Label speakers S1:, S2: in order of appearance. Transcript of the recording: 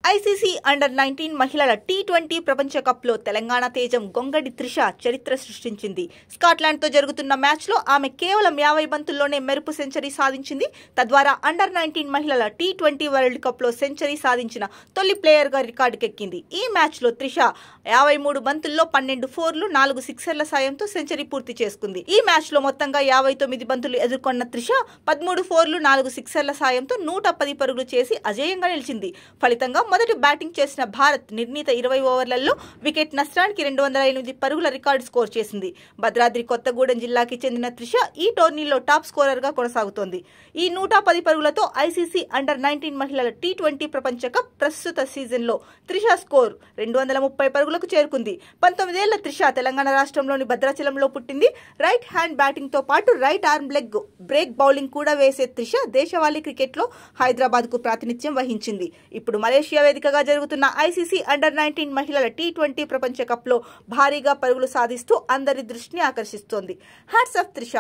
S1: ICC under-19 మహిళల T20 ప్రపంచ కప్లో తెలంగాణ తేజం గొంగడి త్రిష చరిత్ర సృష్టించింది. స్కాట్లాండ్తో జరుగుతున్న మ్యాచ్లో ఆమె కేవలం 50 బంతుల్లోనే మెరుపు సెంచరీ సాధించింది. తద్వారా అండర్-19 మహిళల టీ20 వరల్డ్ కప్లో సెంచరీ సాధించిన తొలి ప్లేయర్గా రికార్డుకెక్కింది. ఈ మ్యాచ్లో త్రిష 53 బంతుల్లో 12 ఫోర్లు, 4 సిక్సర్ల సాయంతో సెంచరీ పూర్తి చేసుకుంది. ఈ మ్యాచ్లో మొత్తంగా 59 బంతులు ఎదుర్కొన్న త్రిష 13 ఫోర్లు, 4 సిక్సర్ల సాయంతో 110 పరుగులు చేసి అజేయంగా నిలిచింది. ఫలితంగా మొదటి బ్యాటింగ్ చేసిన భారత్ నిర్ణీత 20 ఓవర్లలో వికెట్ నష్టానికి 208 పరుగుల రికార్డు స్కోర్ చేసింది. భద్రాద్రి కొత్తగూడెం జిల్లాకి చెందిన త్రిష ఈ టోర్నీలో టాప్ స్కోరర్గా కొనసాగుతోంది. ఈ 110 పరుగులతో ఐసీసీ అండర్-19 మహిళల టీ20 ప్రపంచ కప్ ప్రస్తుత సీజన్లో త్రిష స్కోర్ 230 పరుగులకు చేరుకుంది. 19 ఏళ్ల త్రిష తెలంగాణ రాష్ట్రంలోని భద్రాచలంలో పుట్టింది. రైట్ హ్యాండ్ బ్యాటింగ్తో పాటు right arm leg break bowling కూడా వేసే త్రిష దేశవాళీ క్రికెట్లో హైదరాబాద్కు ప్రాతినిధ్యం వహించింది. ఇప్పుడు మలేషియా వేదికగా జరుగుతున్న ఐసీసీ అండర్-19 మహిళల టీ20 ప్రపంచ కప్లో భారీగా పరుగులు సాధిస్తూ అందరి దృష్టిని ఆకర్షిస్తోంది. Hats off Trisha.